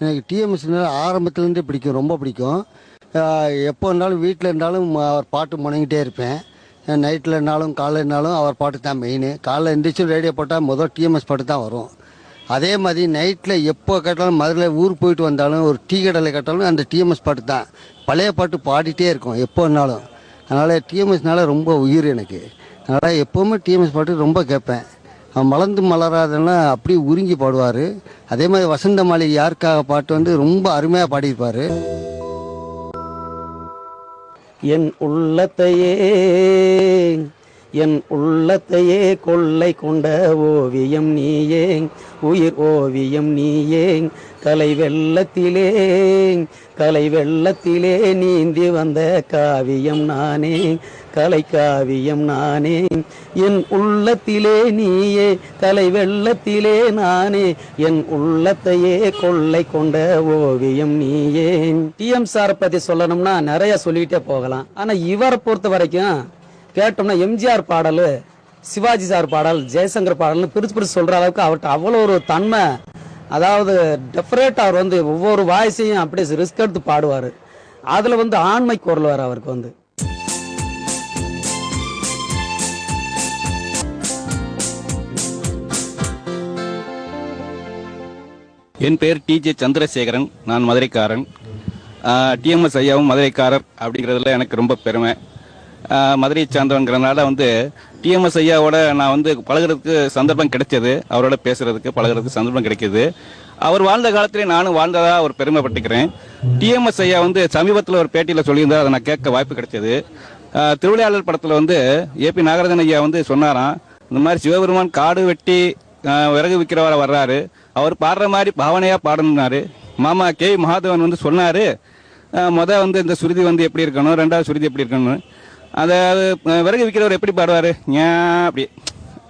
எனக்கு டிஎம்எஸ்னால ஆரம்பத்துலேருந்தே பிடிக்கும், ரொம்ப பிடிக்கும். எப்போ இருந்தாலும் வீட்டில் இருந்தாலும் அவர் பாட்டு முணங்கிட்டே இருப்பேன். நைட்டில் இருந்தாலும் காலையில் இருந்தாலும் அவர் பாட்டு தான் மெயின். காலைல எந்திரிச்சு ரேடியோ போட்டால் முதல் டிஎம்எஸ் பாட்டு தான் வரும். அதே மாதிரி நைட்டில் எப்போ கேட்டாலும் மதுரையில் ஊருக்கு போயிட்டு வந்தாலும் ஒரு டீ கடையில் கேட்டாலும் அந்த டிஎம்எஸ் பாட்டு தான், பழைய பாட்டு பாடிட்டே இருக்கும் எப்போ இருந்தாலும். அதனால் டிஎம்எஸ்னால ரொம்ப உயிர் எனக்கு. அதனால் எப்போவுமே டிஎம்எஸ் பாட்டு ரொம்ப கேட்பேன். மலர்ந்து மலராதெல்லாம் அப்படியே உருங்கி பாடுவார். அதே மாதிரி வசந்த மாளிகை யாருக்காக பாட்டு வந்து ரொம்ப அருமையாக பாடியிருப்பார். என் உள்ளத்தையே என் உள்ளத்தையே கொள்ளை கொண்ட ஓவியம் நீயே, உயிர் ஓவியம் நீயே, கலை வெள்ளத்திலே கலை வெள்ளத்திலே நீந்தி வந்த காவியம் நானே, கலை காவியம் நானே. என் உள்ளத்திலே நீயே, கலை வெள்ளத்திலே நானே, என் உள்ளத்தையே கொள்ளை கொண்ட ஓவியம் நீயே. டிஎம் சார் பத்தி சொல்லணும்னா நிறைய சொல்லிக்கிட்டே போகலாம். ஆனா இவரை பொறுத்த வரைக்கும் கேட்டோம்னா எம்ஜிஆர் பாடல், சிவாஜி சார் பாடல், ஜெயசங்கர் பாடல்னு பிரிச்சு பிரிச்சு சொல்ற அளவுக்கு அவர்கிட்ட அவ்வளோ ஒரு தன்மை. அதாவது டெஃபரேட் அவர் வந்து ஒவ்வொரு வாய்ஸையும் அப்படியே ரிஸ்க் எடுத்து பாடுவார். அதுல வந்து ஆண்மை குரல் வர அவருக்கு வந்து. என் பேர் டிஜே சந்திரசேகரன், நான் மதுரைக்காரன். டிஎம்எஸ் ஐயாவும் மதுரைக்காரர் அப்படிங்கிறதுல எனக்கு ரொம்ப பெருமை. மதுரையை சார்ந்தவங்கிறதுனால வந்து டிஎம்எஸ் ஐயாவோட நான் வந்து பழகிறதுக்கு சந்தர்ப்பம் கிடைச்சது, அவரோட பேசுறதுக்கு பழகிறதுக்கு சந்தர்ப்பம் கிடைக்கிது. அவர் வாழ்ந்த காலத்திலே நானும் வாழ்ந்ததா ஒரு பெருமைப்பட்டுக்கிறேன். டிஎம்எஸ் ஐயா வந்து சமீபத்தில் ஒரு பேட்டியில் சொல்லியிருந்தார், அதை நான் கேட்க வாய்ப்பு கிடைச்சது. திருவிளையாடல் படத்தில் வந்து ஏபி நாகராஜன் ஐயா வந்து சொன்னாராம், இந்த மாதிரி சிவபெருமான் காடு வெட்டி விறகு விற்கிறவரை வர்றாரு, அவர் பாடுற மாதிரி பாவனையாக பாடணுன்னாரு. மாமா கே மகாதேவன் வந்து சொன்னார், வந்து இந்த சுருதி வந்து எப்படி இருக்கணும், ரெண்டாவது சுருதி எப்படி இருக்கணும், அதாவது விறகு விற்கிறவர் எப்படி பாடுவார் ஏன் அப்படி,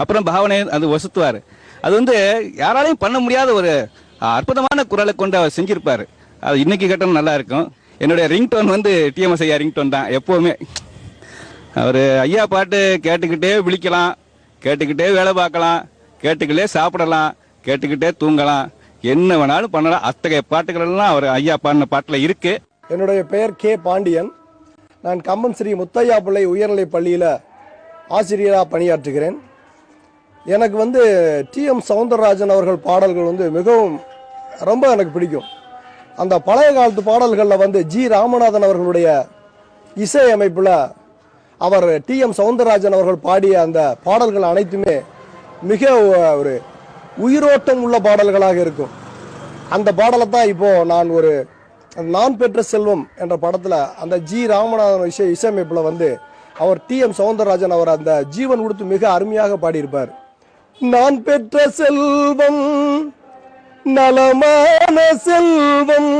அப்புறம் பாவனை அது வசுத்துவார். அது வந்து யாராலையும் பண்ண முடியாத ஒரு அற்புதமான குரலை கொண்டு அவர் செஞ்சிருப்பார். அது இன்னைக்கு கேட்டாலும் நல்லா இருக்கும். என்னுடைய ரிங்டோன் வந்து டிஎம்எஸ் ஐயா ரிங்டோன் தான் எப்போவுமே. அவர் ஐயா பாட்டு கேட்டுக்கிட்டே விழிக்கலாம், கேட்டுக்கிட்டே வேலை பார்க்கலாம், கேட்டுக்கிட்டே சாப்பிடலாம், கேட்டுக்கிட்டே தூங்கலாம், என்ன வேணாலும் பண்ணலாம். அத்தகைய பாட்டுகள் எல்லாம் அவர் ஐயா பாடின பாட்டில் இருக்கு. என்னுடைய பெயர் கே பாண்டியன். நான் கம்பம் ஸ்ரீ முத்தையா பிள்ளை உயர்நிலைப் பள்ளியில் ஆசிரியராக பணியாற்றுகிறேன். எனக்கு வந்து டிஎம் சௌந்தரராஜன் அவர்கள் பாடல்கள் வந்து மிகவும் ரொம்ப எனக்கு பிடிக்கும். அந்த பழைய காலத்து பாடல்களில் வந்து ஜி ராமநாதன் அவர்களுடைய இசை அமைப்பில் அவர் டிஎம் சௌந்தரராஜன் அவர்கள் பாடிய அந்த பாடல்கள் அனைத்துமே மிக ஒரு உயிரோட்டம் உள்ள பாடல்களாக இருக்கும். அந்த பாடலை தான் இப்போது நான் ஒரு நான் பெற்ற செல்வம் என்ற படத்தில் அந்த ஜி ராமநாதன் இசையமைப்பில் வந்து அவர் டிஎம் சௌந்தரராஜன் அவர் அந்த ஜீவன் கொடுத்து மிக அருமையாக பாடியிருப்பார். நான் பெற்ற செல்வம் நலமான செல்வம்,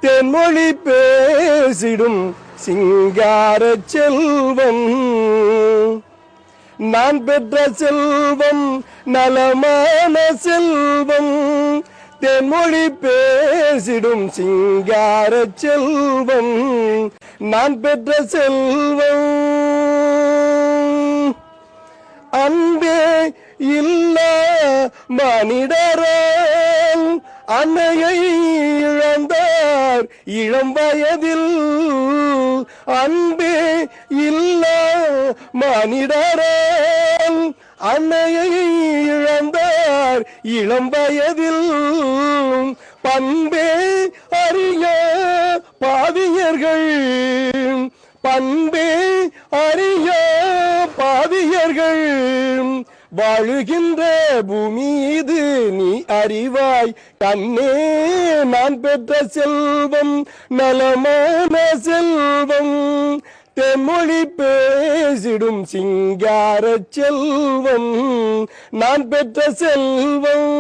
தென்மொழி பேசிடும் சிங்கார செல்வம். நான் பெற்ற செல்வம் நலமான செல்வம், தென்மொழி பேசிடும் சிங்கார செல்வம். நான் பெற்ற செல்வம் அன்பே இல்ல மனிதரால் அன்னையை இழந்தார் இளம் வயதில். அன்பே இல்ல மனிதரால் அன்னையை இழந்தார் இளம் வயதில். பண்பே அறிய பாவியர்கள், பண்பே அறிய பாவியர்கள், வாழுகின்ற பூமி இது நீ அறிவாய் கண்ணே. நான் பெற்ற செல்வம் நலமான செல்வம், தென்மொழி பேசிடும் சிங்கார செல்வம். நான் பெற்ற செல்வம்.